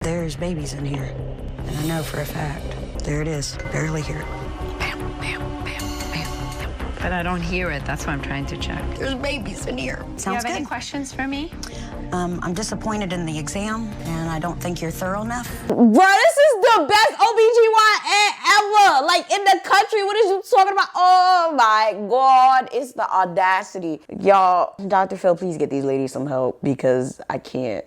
There's babies in here, and I know for a fact. There it is, barely hear it. Bam, bam, bam, bam, bam. But I don't hear it, that's why I'm trying to check. There's babies in here. Sounds Do you have good. any questions for me? I'm disappointed in the exam, and I don't think you're thorough enough. Bro, this is the best OBGYN ever. Like, in the country, what is you talking about? Oh, my God. It's the audacity. Y'all, Dr. Phil, please get these ladies some help because I can't.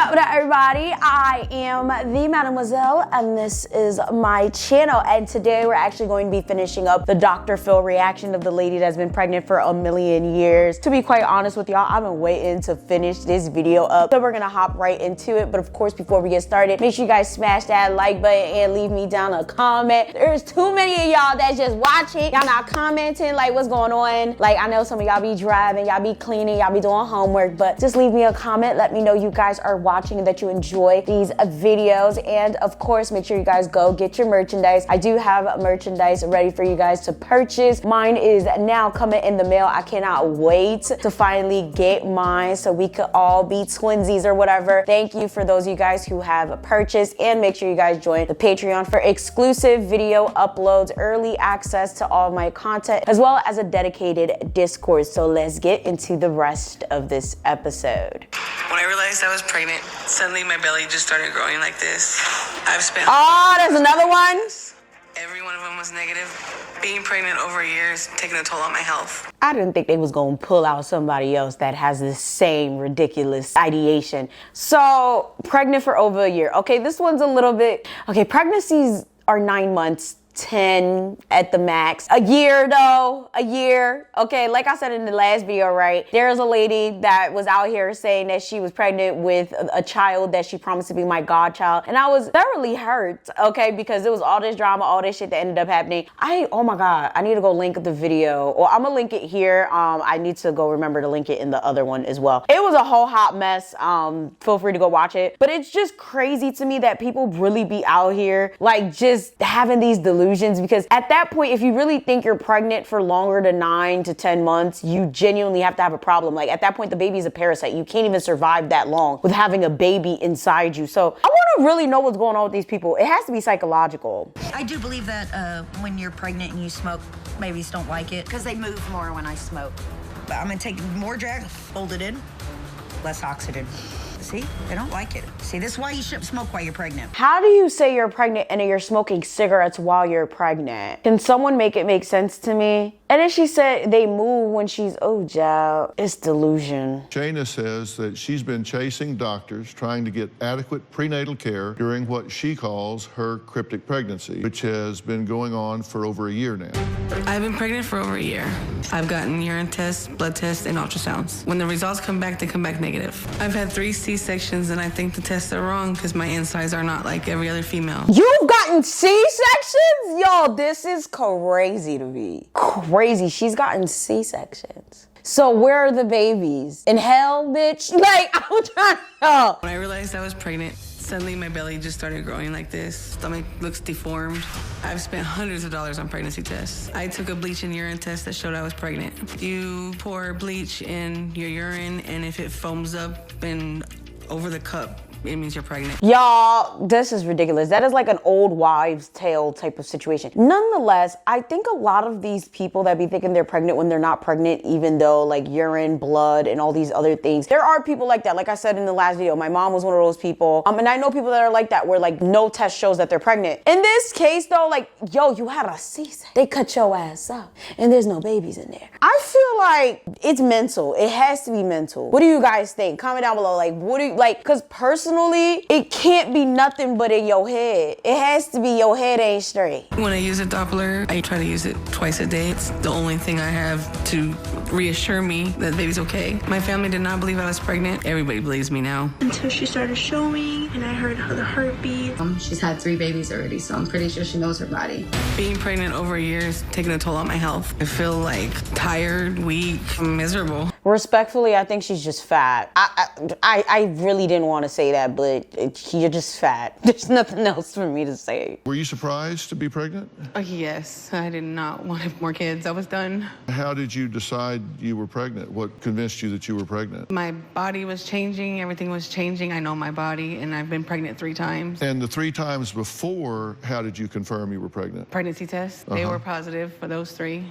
What up, everybody? I am the Mademoiselle, and this is my channel. And today we're actually going to be finishing up the Dr. Phil reaction of the lady that's been pregnant for a million years. To be quite honest with y'all, I've been waiting to finish this video up, so we're gonna hop right into it. But of course, before we get started, make sure you guys smash that like button and leave me down a comment. There's too many of y'all that's just watching. Y'all not commenting like what's going on. Like, I know some of y'all be driving, y'all be cleaning, y'all be doing homework, but just leave me a comment. Let me know you guys are watching and that you enjoy these videos. And of course, make sure you guys go get your merchandise. I do have merchandise ready for you guys to purchase. Mine is now coming in the mail. I cannot wait to finally get mine so we could all be twinsies or whatever. Thank you for those of you guys who have purchased, and make sure you guys join the Patreon for exclusive video uploads, early access to all of my content, as well as a dedicated Discord. So let's get into the rest of this episode. When I realized I was pregnant, suddenly my belly just started growing like this. I've spent... Oh, there's another one? Every one of them was negative. Being pregnant over a year is taking a toll on my health. I didn't think they was gonna pull out somebody else that has the same ridiculous ideation. So, pregnant for over a year. Okay, this one's a little bit... Okay, pregnancies are 9 months. 10 at the max. A year though, a year. Okay, like I said in the last video, right? There's a lady that was out here saying that she was pregnant with a child that she promised to be my godchild. And I was thoroughly hurt, okay? Because it was all this drama, all this shit that ended up happening. Oh my God, I need to go link the video. Or I'm gonna link it here. I need to go remember to link it in the other one as well. It was a whole hot mess. Feel free to go watch it. But it's just crazy to me that people really be out here like just having these delusions, because at that point, if you really think you're pregnant for longer than 9 to 10 months, you genuinely have to have a problem. Like, at that point, the baby is a parasite. You can't even survive that long with having a baby inside you. So I want to really know what's going on with these people. It has to be psychological. I do believe that when you're pregnant and you smoke, babies don't like it because they move more when I smoke. But I'm gonna take more drag, hold it in, less oxygen. See, they don't like it. See, this is why you shouldn't smoke while you're pregnant. How do you say you're pregnant and you're smoking cigarettes while you're pregnant? Can someone make it make sense to me? And then she said they move when she's, oh, child, it's delusion. Shayna says that she's been chasing doctors trying to get adequate prenatal care during what she calls her cryptic pregnancy, which has been going on for over a year now. I've been pregnant for over a year. I've gotten urine tests, blood tests, and ultrasounds. When the results come back, they come back negative. I've had 3 C-sections, and I think the tests are wrong because my insides are not like every other female. You've gotten C-sections? Yo, this is crazy to me. Crazy. She's gotten C-sections. So where are the babies? In hell, bitch? Like, I'm trying to know. When I realized I was pregnant, suddenly my belly just started growing like this. Stomach looks deformed. I've spent hundreds of dollars on pregnancy tests. I took a bleach and urine test that showed I was pregnant. You pour bleach in your urine, and if it foams up and over the cup, it means you're pregnant. Y'all, this is ridiculous. That is like an old wives' tale type of situation. Nonetheless, I think a lot of these people that be thinking they're pregnant when they're not pregnant, even though like urine, blood, and all these other things, there are people like that. Like I said in the last video, my mom was one of those people. And I know people that are like that where like no test shows that they're pregnant. In this case though, like, yo, you had a C-section. They cut your ass up and there's no babies in there. I feel like it's mental. It has to be mental. What do you guys think? Comment down below. Like, what do you, like, cause personally, it can't be nothing but in your head. It has to be your head ain't straight. When I use a Doppler, I try to use it twice a day. It's the only thing I have to reassure me that the baby's okay. My family did not believe I was pregnant. Everybody believes me now. Until she started showing and I heard the heartbeat. She's had 3 babies already, so I'm pretty sure she knows her body. Being pregnant over a year is taking a toll on my health. I feel like tired, weak, miserable. Respectfully, I think she's just fat. I really didn't want to say that, but you're just fat. There's nothing else for me to say. Were you surprised to be pregnant? Yes, I did not want more kids. I was done. How did you decide you were pregnant? What convinced you that you were pregnant? My body was changing. Everything was changing. I know my body, and I've been pregnant 3 times. And the 3 times before, how did you confirm you were pregnant? Pregnancy tests. They were positive for those 3.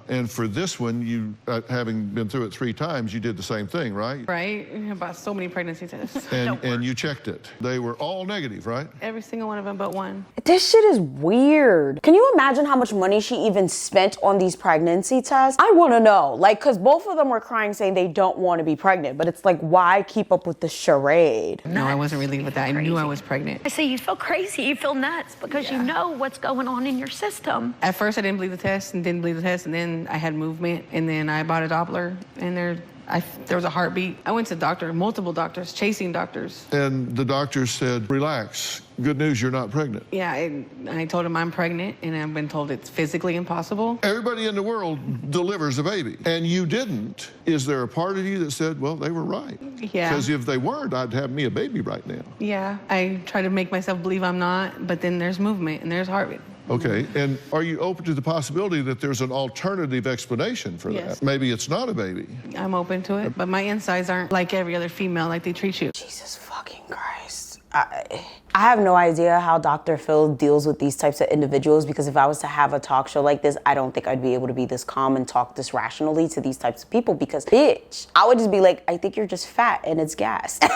And for this one, you, having been through it 3 times, you did the same thing, right? Right. About so many pregnancy tests. And you checked it. They were all negative, right? Every single one of them but one. This shit is weird. Can you imagine how much money she even spent on these pregnancy tests? I want to know. Like, because both of them were crying saying they don't want to be pregnant. But it's like, why keep up with the charade? No, I wasn't relieved with that. I knew I was pregnant. I say you feel crazy, you feel nuts because you know what's going on in your system. At first, I didn't believe the test and didn't believe the test, and then I had movement, and then I bought a Doppler, and there was a heartbeat. I went to multiple doctors, chasing doctors. And the doctor said, relax. Good news, you're not pregnant. Yeah, I told him I'm pregnant, and I've been told it's physically impossible. Everybody in the world delivers a baby, and you didn't. Is there a part of you that said, well, they were right? Yeah. Because if they weren't, I'd have me a baby right now. Yeah, I try to make myself believe I'm not, but then there's movement, and there's heartbeat. Okay, and are you open to the possibility that there's an alternative explanation for that? Maybe it's not a baby. I'm open to it, but my insides aren't like every other female, like they treat you. Jesus fucking Christ. I have no idea how Dr. Phil deals with these types of individuals, because if I was to have a talk show like this, I don't think I'd be able to be this calm and talk this rationally to these types of people, because, bitch, I would just be like, I think you're just fat and it's gas. Like,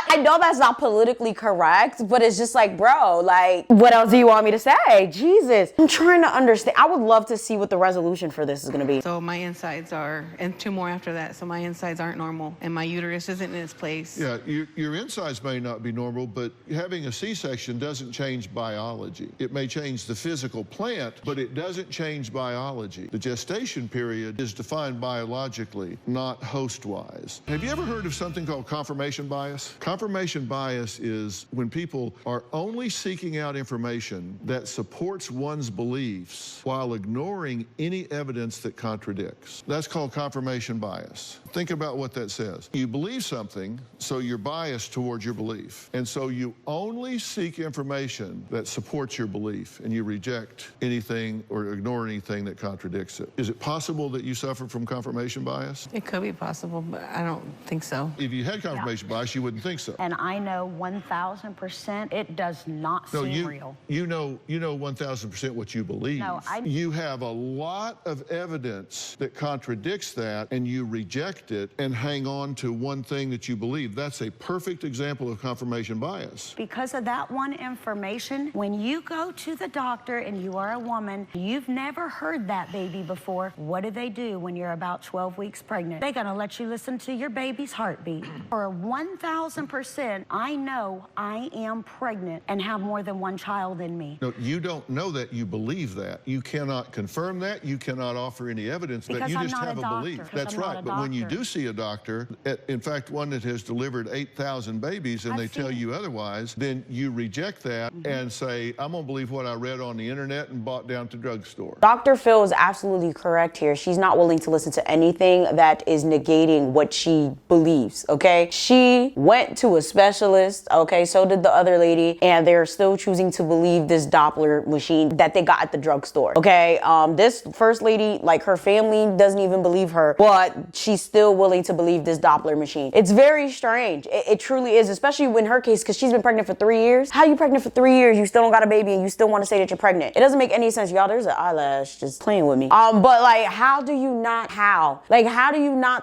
I know that's not politically correct, but it's just like, bro, like, what else do you want me to say? Jesus. I'm trying to understand. I would love to see what the resolution for this is going to be. So my insides are, and 2 more after that, so my insides aren't normal, and my uterus isn't in its place. Yeah, your insides may not be normal, but having a C-section doesn't change biology. It may change the physical plant, but it doesn't change biology. The gestation period is defined biologically, not host-wise. Have you ever heard of something called confirmation bias? Confirmation bias is when people are only seeking out information that supports one's beliefs while ignoring any evidence that contradicts. That's called confirmation bias. Think about what that says. You believe something, so you're biased towards your belief. And so you only seek information that supports your belief, and you reject anything or ignore anything that contradicts it. Is it possible that you suffer from confirmation bias? It could be possible, but I don't think so. If you had confirmation bias, you wouldn't think so. And I know 1,000% it does not seem real. You know 1,000% what you believe. No, you have a lot of evidence that contradicts that, and you reject it and hang on to one thing that you believe. That's a perfect example of confirmation bias. Because of that one information, when you go to the doctor and you are a woman, you've never heard that baby before, what do they do when you're about 12 weeks pregnant? They're gonna let you listen to your baby's heartbeat. For 1,000%, I know I am pregnant and have more than one child in me. No, you don't know that, you believe that. You cannot confirm that, you cannot offer any evidence, but you just have a belief. That's right, but when you do see a doctor, in fact, one that has delivered 8,000 babies and they tell you otherwise, then you reject that and say, I'm gonna believe what I read on the internet and bought down to drugstore. Dr. Phil is absolutely correct here. She's not willing to listen to anything that is negating what she believes, okay? She went to a specialist, okay? So did the other lady, and they're still choosing to believe this Doppler machine that they got at the drugstore, okay? This first lady, like, her family doesn't even believe her, but she's still willing to believe this Doppler machine. It's very strange. It truly is, especially in her case, because she's been pregnant for 3 years. How are you pregnant for 3 years? You still don't got a baby and you still want to say that you're pregnant. It doesn't make any sense. Y'all, there's an eyelash just playing with me. But like, how do you not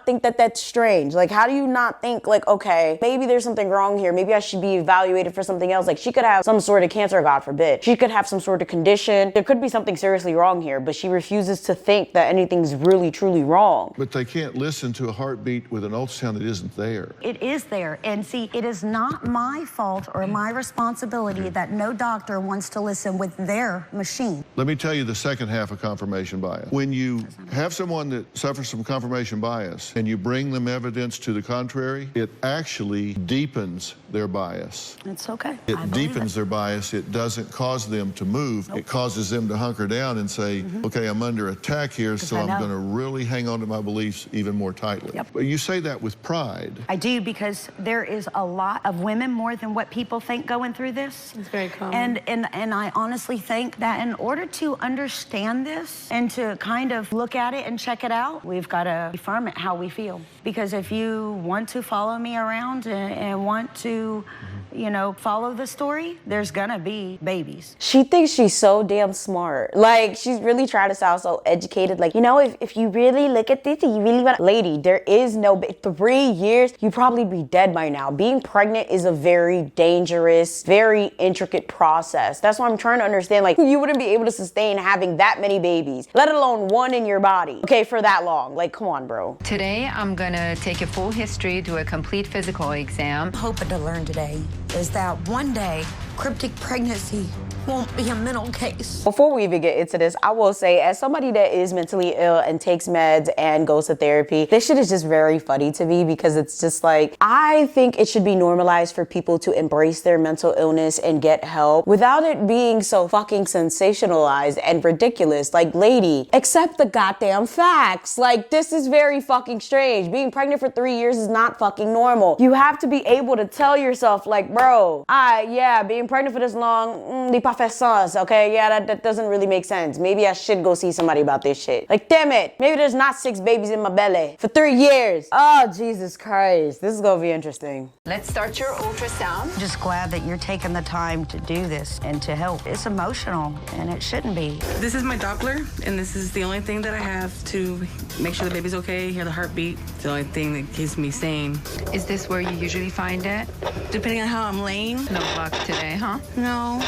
think that that's strange? Like, how do you not think, like, okay, maybe there's something wrong here. Maybe I should be evaluated for something else. Like, she could have some sort of cancer, God forbid. She could have some sort of condition. There could be something seriously wrong here, but she refuses to think that anything's really, truly wrong. But they can't listen to a heartbeat with an ultrasound that isn't there. It is there. And see, it is not my my fault or my responsibility that no doctor wants to listen with their machine. Let me tell you the second half of confirmation bias. When you have someone that suffers from confirmation bias and you bring them evidence to the contrary, it actually deepens their bias. It's okay. It deepens their bias. It doesn't cause them to move. Nope. It causes them to hunker down and say, okay, I'm under attack here, so I'm going to really hang on to my beliefs even more tightly. Yep. But you say that with pride. I do, because there is a lot of women, more than what people think, going through this. It's very common. And I honestly think that in order to understand this and to kind of look at it and check it out, we've got to affirm it how we feel. Because if you want to follow me around and want to, you know, follow the story, there's gonna be babies. She thinks she's so damn smart. Like, she's really trying to sound so educated. Like, you know, if you really look at this and you really want, lady, there is no 3 years, you'd probably be dead by now. Being pregnant is a very dangerous, very intricate process. That's why I'm trying to understand, like, you wouldn't be able to sustain having that many babies, let alone one in your body, okay, for that long. Like, come on, bro. Today, I'm gonna take a full history, do a complete physical exam. Hoping to learn today is that one day, cryptic pregnancy won't be a mental case. Before we even get into this, I will say, as somebody that is mentally ill and takes meds and goes to therapy, this shit is just very funny to me, because it's just like, I think it should be normalized for people to embrace their mental illness and get help without it being so fucking sensationalized and ridiculous. Like, lady, accept the goddamn facts. Like, this is very fucking strange. Being pregnant for 3 years is not fucking normal. You have to be able to tell yourself, like, bro, yeah, being pregnant for this long, okay, yeah, that doesn't really make sense. Maybe I should go see somebody about this shit. Like, damn it, maybe there's not 6 babies in my belly for 3 years. Oh, Jesus Christ, this is gonna be interesting. Let's start your ultrasound. I'm just glad that you're taking the time to do this and to help. It's emotional, and it shouldn't be. This is my Doppler, and this is the only thing that I have to make sure the baby's okay, hear the heartbeat. It's the only thing that keeps me sane. Is this where you usually find it? Depending on how I'm laying. No luck today, huh? No.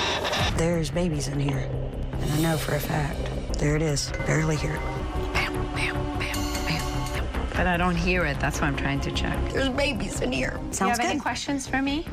There's babies in here, and I know for a fact. There it is, barely hear it. Bam, bam, bam, bam, bam. But I don't hear it. That's why I'm trying to check. There's babies in here. Do you Sounds have any good. questions for me?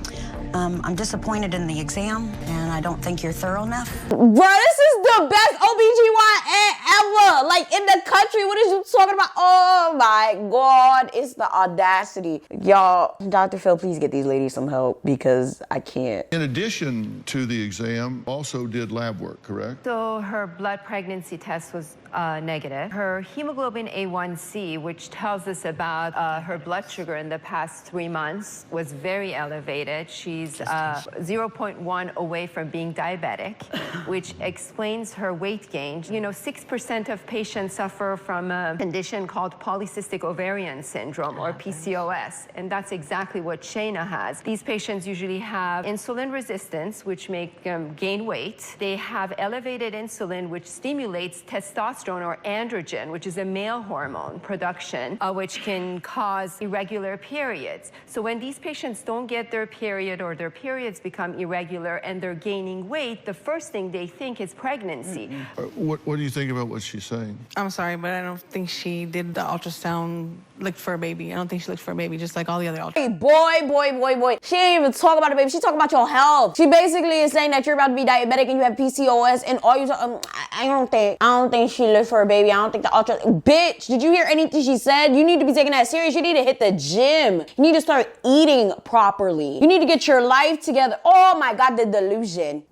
I'm disappointed in the exam, and I don't think you're thorough enough. Bro, this is the best OBGYN ever, like, in the country. What is you talking about? Oh my God, it's the audacity. Y'all, Dr. Phil, please get these ladies some help, because I can't. In addition to the exam, also did lab work, correct? So her blood pregnancy test was negative. Her hemoglobin A1C, which tells us about her blood sugar in the past 3 months, was very elevated. She's 0.1 away from being diabetic, which explains her weight gain. You know, 6% of patients suffer from a condition called polycystic ovarian syndrome, or PCOS, and that's exactly what Shayna has. These patients usually have insulin resistance, which make them gain weight. They have elevated insulin, which stimulates testosterone or androgen, which is a male hormone production, which can cause irregular periods. So when these patients don't get their period, or their periods become irregular and they're gaining weight, the first thing they think is pregnancy. What do you think about what she's saying? I'm sorry, but I don't think she did the ultrasound, looked for a baby. I don't think she looked for a baby, just like all the other ultrasounds. Hey, boy. She ain't even talk about a baby. She talk about your health. She basically is saying that you're about to be diabetic and you have PCOS, and all you I don't think she looked for a baby. I don't think the bitch, did you hear anything she said? You need to be taking that serious. You need to hit the gym. You need to start eating properly. You need to get your life together. Oh my God, the delusion.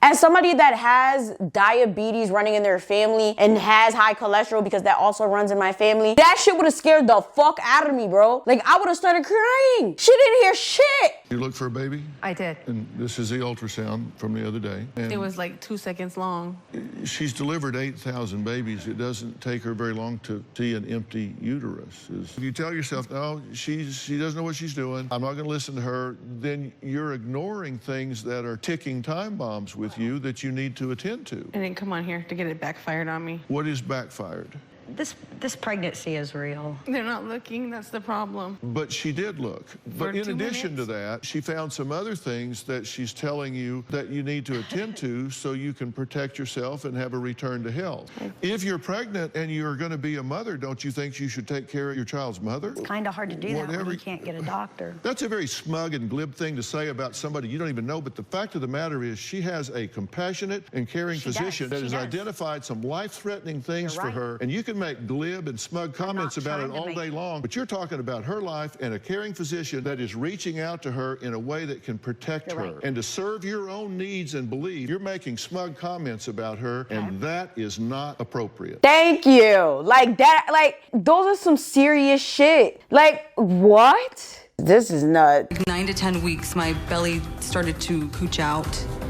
As somebody that has diabetes running in their family and has high cholesterol, because that also runs in my family, that shit would have scared the fuck out of me, bro. Like, I would have started crying. She didn't hear shit. You look for a baby? I did. And this is the ultrasound from the other day. And It was like 2 seconds long. she's delivered 8,000 babies. It doesn't take her very long to see an empty uterus. If you tell yourself, no, she doesn't know what she's doing, I'm not going to listen to her, then you're ignoring things that are ticking time bombs with you that you need to attend to. I didn't come on here to get it backfired on me. What is backfired? this pregnancy is real. They're not looking, that's the problem. But she did look. But in addition to that, she found some other things that she's telling you that you need to attend to so you can protect yourself and have a return to health. If you're pregnant and you're going to be a mother, don't you think you should take care of your child's mother? It's kind of hard to do that when you can't get a doctor. That's a very smug and glib thing to say about somebody you don't even know, but the fact of the matter is she has a compassionate and caring physician that has identified some life-threatening things for her, and you can make glib and smug comments about it all day long, but you're talking about her life and a caring physician that is reaching out to her in a way that can protect her. And to serve your own needs and belief, you're making smug comments about her, and that is not appropriate. Thank you. Like that, like those are some serious shit. Like what? This is nuts. 9 to 10 weeks, my belly started to pooch out.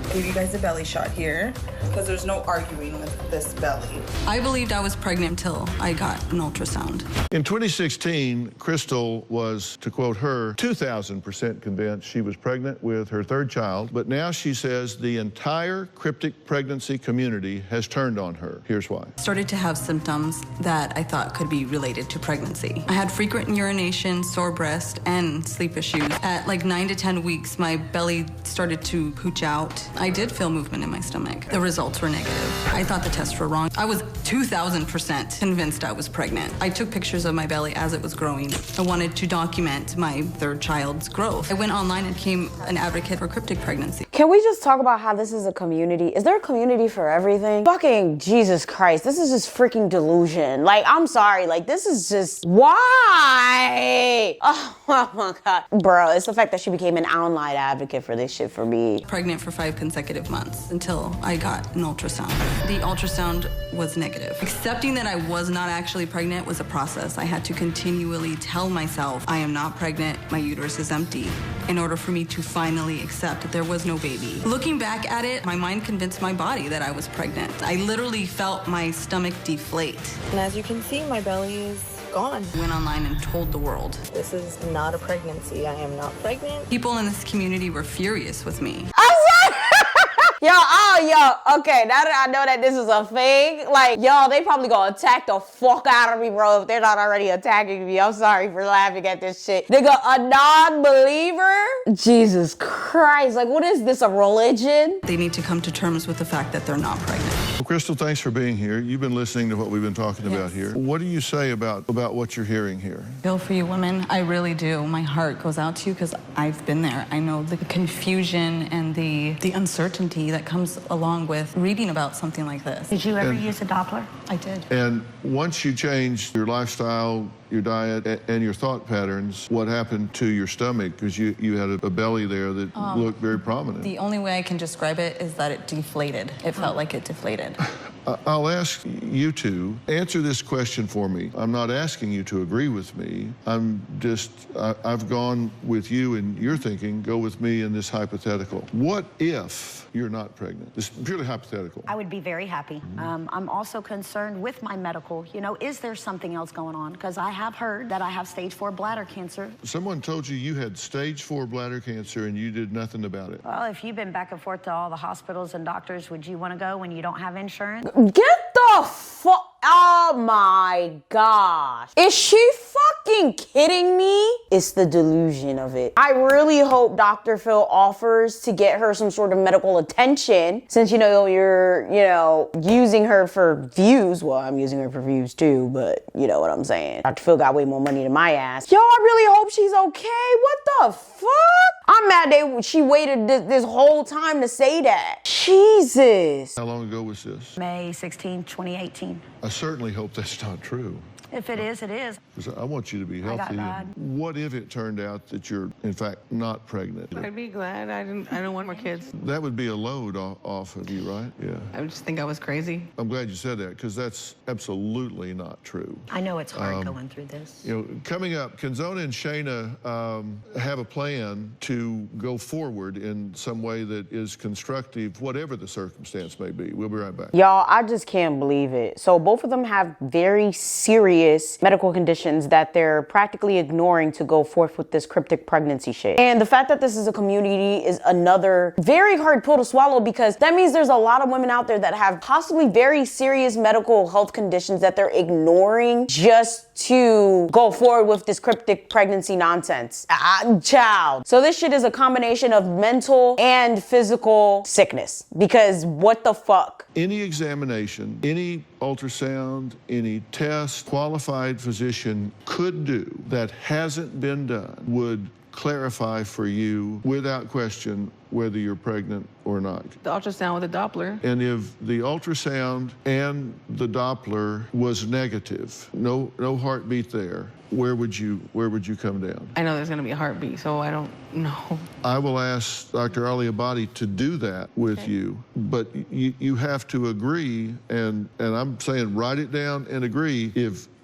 I gave you guys a belly shot here because there's no arguing with this belly. I believed I was pregnant until I got an ultrasound. In 2016, Crystal was, to quote her, 2,000% convinced she was pregnant with her third child, but now she says the entire cryptic pregnancy community has turned on her. Here's why. Started to have symptoms that I thought could be related to pregnancy. I had frequent urination, sore breast, and sleep issues. At like 9 to 10 weeks, my belly started to pooch out. I did feel movement in my stomach. The results were negative. I thought the tests were wrong. I was 2,000% convinced I was pregnant. I took pictures of my belly as it was growing. I wanted to document my third child's growth. I went online and became an advocate for cryptic pregnancy. Can we just talk about how this is a community? Is there a community for everything? Fucking Jesus Christ, this is just freaking delusion. Like, I'm sorry, like this is just, why? Oh my God. Bro, it's the fact that she became an online advocate for this shit for me. Pregnant for 5 consecutive months until I got an ultrasound. The ultrasound was negative. Accepting that I was not actually pregnant was a process. I had to continually tell myself, I am not pregnant, my uterus is empty, in order for me to finally accept that there was no baby. Looking back at it, my mind convinced my body that I was pregnant. I literally felt my stomach deflate. And as you can see, my belly is gone. I went online and told the world. This is not a pregnancy. I am not pregnant. People in this community were furious with me. Okay, now that I know that this is a thing, like, y'all, they probably gonna attack the fuck out of me, bro, if they're not already attacking me. I'm sorry for laughing at this shit. Nigga, a non-believer? Jesus Christ, like, what is this, a religion? They need to come to terms with the fact that they're not pregnant. Well, Crystal, thanks for being here. You've been listening to what we've been talking about here. What do you say about what you're hearing here? I feel for you women. I really do. My heart goes out to you because I've been there. I know the confusion and the uncertainty that comes along with reading about something like this. Did you ever use a Doppler? I did. And once you changed your lifestyle, your diet, and your thought patterns, what happened to your stomach? Because you had a belly there that looked very prominent. The only way I can describe it is that it deflated. It felt like it deflated. I'll ask you to answer this question for me. I'm not asking you to agree with me. I've gone with you in your thinking. Go with me in this hypothetical. What if you're not pregnant? This is purely hypothetical. I would be very happy. I'm also concerned with my medical. You know, is there something else going on? Because I have heard that I have stage 4 bladder cancer. Someone told you had stage 4 bladder cancer and you did nothing about it. Well, if you've been back and forth to all the hospitals and doctors, would you want to go when you don't have insurance? Get the fuck, oh my gosh. Is she fucking kidding me? It's the delusion of it. I really hope Dr. Phil offers to get her some sort of medical attention since, you know, you're, using her for views. Well, I'm using her for views too, but you know what I'm saying. Dr. Phil got way more money than my ass. Yo, I really hope she's okay. What the fuck? I'm mad she waited this whole time to say that. Jesus. How long ago was this? May 16, 2018. I certainly hope that's not true. If it is, it is. Because I want you to be healthy. What if it turned out that you're, in fact, not pregnant? I'd be glad. I don't want more kids. That would be a load off of you, right? Yeah. I would just think I was crazy. I'm glad you said that, because that's absolutely not true. I know it's hard going through this. Coming up, Canzona and Shayna have a plan to go forward in some way that is constructive, whatever the circumstance may be. We'll be right back. Y'all, I just can't believe it. So both of them have very serious serious medical conditions that they're practically ignoring to go forth with this cryptic pregnancy shit. And the fact that this is a community is another very hard pill to swallow, because that means there's a lot of women out there that have possibly very serious medical health conditions that they're ignoring just to go forward with this cryptic pregnancy nonsense. Child. So this shit is a combination of mental and physical sickness, because what the fuck? Any examination, any ultrasound, any test, qualified physician could do that hasn't been done would clarify for you without question whether you're pregnant or not. The ultrasound with the Doppler. And if the ultrasound and the Doppler was negative, no heartbeat there, where would you come down? I know there's gonna be a heartbeat, so I don't know. I will ask Dr. Aliabadi to do that with you, but you have to agree, and I'm saying write it down and agree.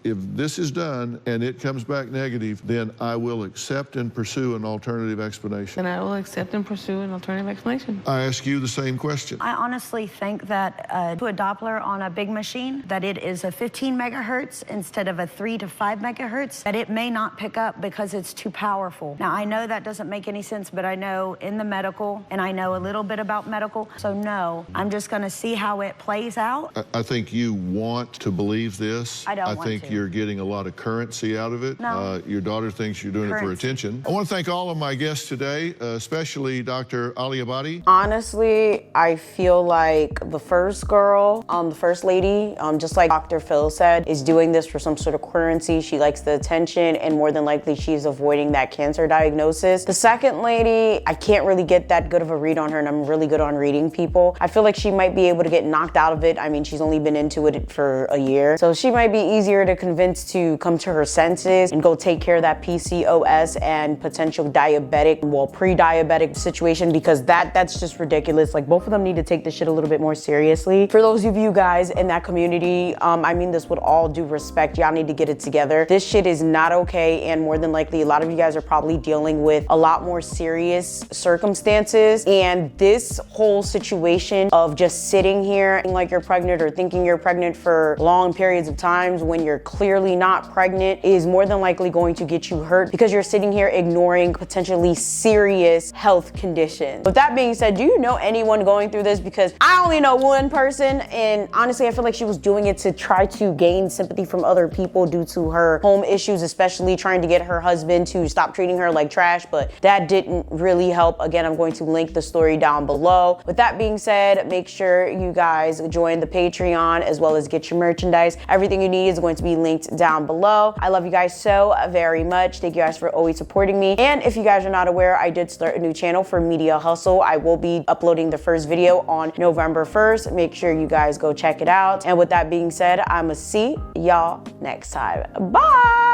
If this is done and it comes back negative, then I will accept and pursue an alternative explanation. And I will accept and pursue an alternative explanation. I ask you the same question. I honestly think that to a Doppler on a big machine, that it is a 15 megahertz instead of a 3 to 5 megahertz, that it may not pick up because it's too powerful. Now, I know that doesn't make any sense, but I know in the medical, and I know a little bit about medical, so no, I'm just gonna see how it plays out. I think you want to believe this. I don't want think to. You're getting a lot of currency out of it. No. Your daughter thinks you're doing it for attention. I want to thank all of my guests today, especially Dr. Aliabadi. Honestly, I feel like the first girl, the first lady, just like Dr. Phil said, is doing this for some sort of currency. She likes the attention, and more than likely she's avoiding that cancer diagnosis. The second lady, I can't really get that good of a read on her, and I'm really good on reading people. I feel like she might be able to get knocked out of it. I mean, she's only been into it for a year, so she might be easier to convince to come to her senses and go take care of that PCOS and potential diabetic, well, pre-diabetic situation, because that's just ridiculous. Like, both of them need to take this shit a little bit more seriously. For those of you guys in that community, I mean this with all due respect, y'all need to get it together. This shit is not okay, and more than likely a lot of you guys are probably dealing with a lot more serious circumstances, and this whole situation of just sitting here like you're pregnant or thinking you're pregnant for long periods of times when you're clearly not pregnant is more than likely going to get you hurt, because you're sitting here ignoring potentially serious health conditions. With that being said, do you know anyone going through this? Because I only know one person, and honestly, I feel like she was doing it to try to gain sympathy from other people due to her home issues, especially trying to get her husband to stop treating her like trash, but that didn't really help. Again, I'm going to link the story down below. With that being said, make sure you guys join the Patreon as well as get your merchandise. Everything you need is going to be linked down below. I love you guys so very much. Thank you guys for always supporting me. And if you guys are not aware, I did start a new channel for Media Hustle. I will be uploading the first video on November 1st. Make sure you guys go check it out. And with that being said, I'ma see y'all next time. Bye!